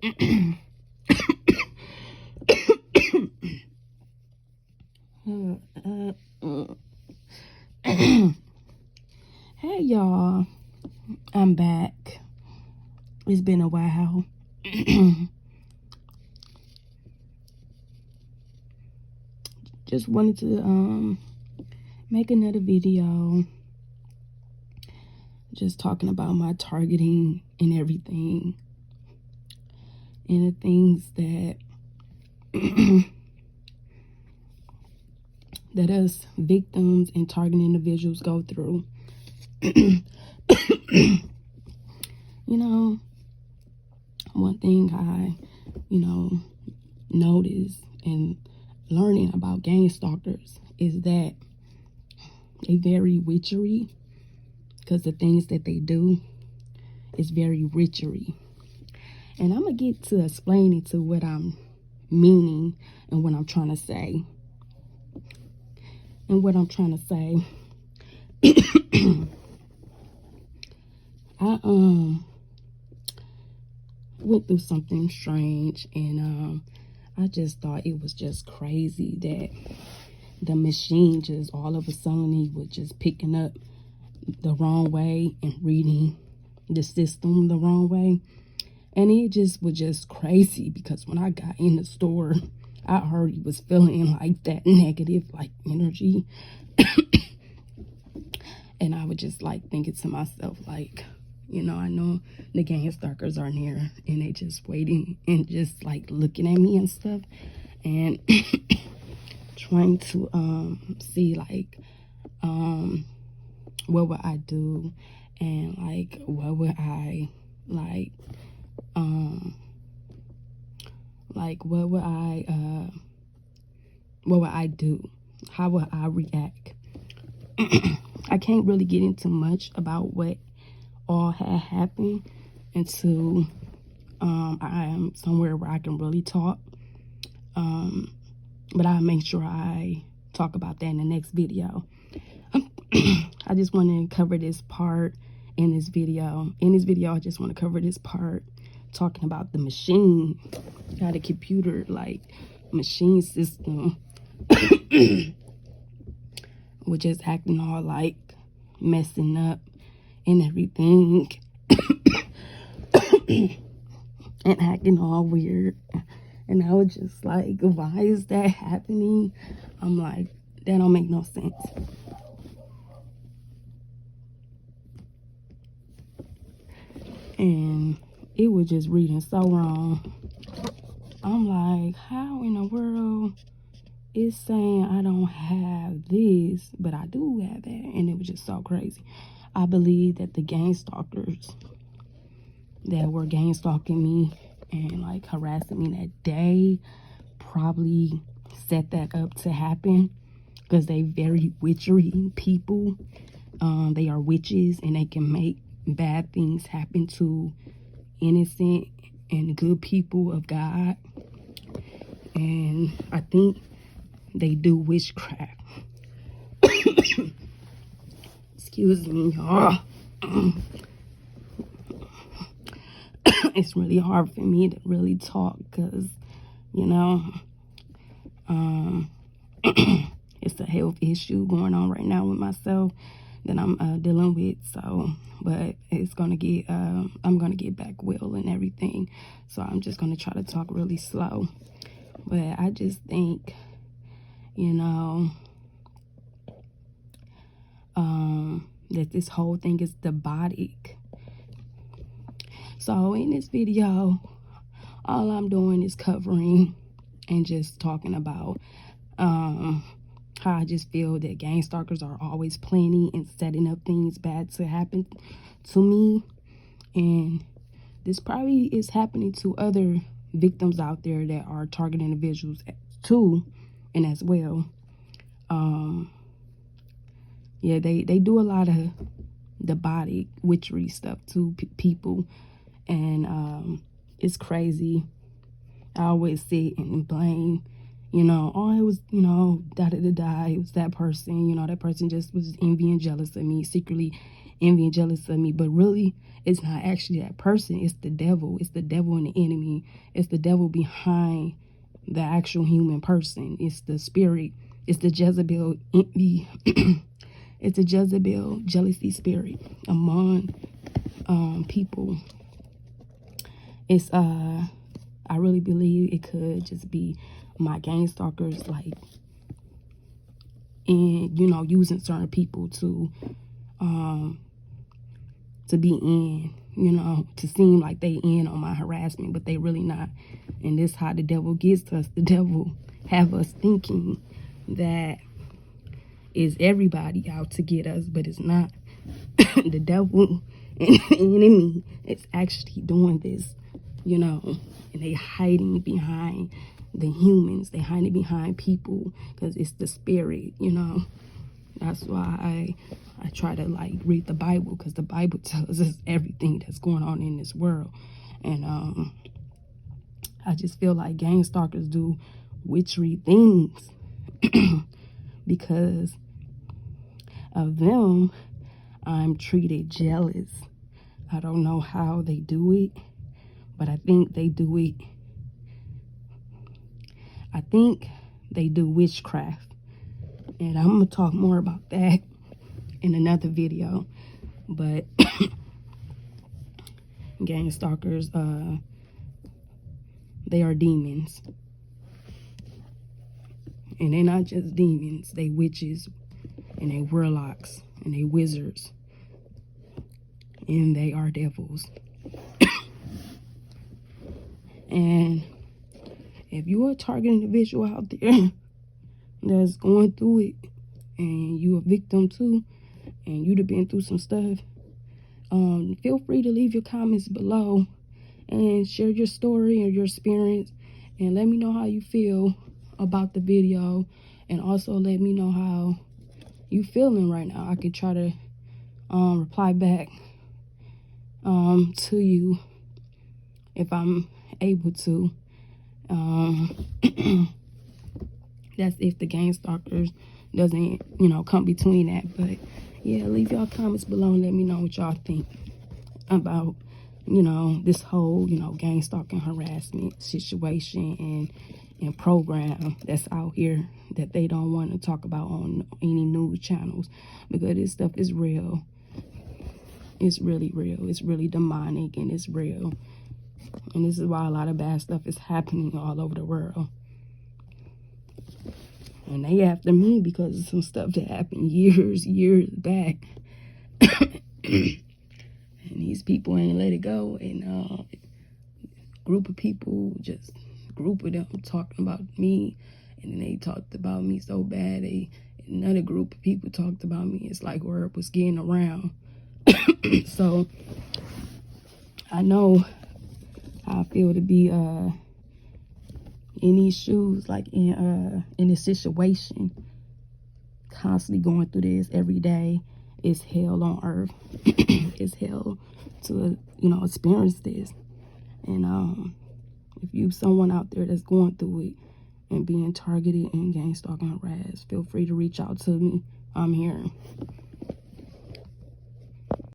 Hey y'all, I'm back. It's been a while. Just wanted to make another video, just talking about my targeting and everything, and the things that that us victims and targeted individuals go through. You know, one thing I, notice and learning about Gangstalkers is that they very witchery, because the things that they do is very witchery. And I'm going to get to explaining to what I'm meaning and what I'm trying to say. And what I'm trying to say, I went through something strange, and I just thought it was just crazy that the machine just all of a sudden was just picking up the wrong way and reading the system the wrong way. And it just was just crazy, because when I got in the store, I already was feeling like that negative, like, energy. And I was just like thinking to myself, like, I know the Gangstalkers are near, and they just waiting and just like looking at me and stuff, and trying to see like what would I do, and like what would I what would I do? How would I react? I can't really get into much about what all had happened until I am somewhere where I can really talk. But I'll make sure I talk about that in the next video. I just want to cover this part in this video. In this video, I just want to cover this part talking about the machine, how the computer, like, machine system was just acting all like messing up and everything, and acting all weird. And I was just like, why is that happening? I'm like, that don't make no sense. And it was just reading so wrong. I'm like, how in the world is saying I don't have this, but I do have that? And it was just so crazy. I believe that the Gangstalkers that were gang-stalking me and like harassing me that day probably set that up to happen, because they very witchery people. They are witches, and they can make bad things happen to innocent and good people of God. And I think they do witchcraft. Excuse me, y'all. It's really hard for me to really talk, because it's a health issue going on right now with myself that I'm dealing with. So, but it's gonna get I'm gonna get back well and everything. So I'm just gonna try to talk really slow. But I just think, that this whole thing is demonic. So in this video, all I'm doing is covering and just talking about how I just feel that Gangstalkers are always planning and setting up things bad to happen to me. And this probably is happening to other victims out there that are targeted individuals too, and as well. Yeah, they do a lot of the body witchery stuff to people, and it's crazy. I always sit and blame, oh, it was, da da da da, it was that person, that person just was envy and jealous of me, secretly envy and jealous of me. But really, it's not actually that person. It's the devil. It's the devil and the enemy. It's the devil behind the actual human person. It's the spirit. It's the Jezebel envy. It's a Jezebel jealousy spirit among people. It's I really believe it could just be my Gangstalkers, like, and using certain people to be in, to seem like they in on my harassment, but they really not. And this how the devil gets us. The devil have us thinking that is everybody out to get us, but it's not. The devil and the enemy is actually doing this, and they hiding behind the humans. They hiding behind people because it's the spirit, That's why I try to like read the Bible, because the Bible tells us everything that's going on in this world. And I just feel like Gangstalkers do witchery things because of them. I'm treated jealous. I don't know how they do it, but I think they do it. I think they do witchcraft. And I'm going to talk more about that in another video. But Gangstalkers, they are demons. And they're not just demons. They witches, and they warlocks, and they wizards. And they are devils. And if you're a target individual out there that's going through it, and you a victim too, and you'd have been through some stuff, feel free to leave your comments below and share your story or your experience, and let me know how you feel about the video, and also let me know how you feeling right now. I could try to reply back to you if I'm able to. That's if the Gangstalkers doesn't, come between that. But yeah, leave y'all comments below and let me know what y'all think about, this whole, gang stalking harassment situation and program that's out here that they don't want to talk about on any news channels, because this stuff is real. It's really real. It's really demonic, and it's real. And this is why a lot of bad stuff is happening all over the world. And they after me because of some stuff that happened years back. And these people ain't let it go. And group of people, just group of them talking about me. And then they talked about me so bad. Another group of people talked about me. It's like word was getting around. So I know how I feel to be in these shoes, like in this situation, constantly going through this every day. It's hell on earth. It's hell to experience this. And if you someone out there that's going through it and being targeted and gang stalking harassed, feel free to reach out to me. I'm here.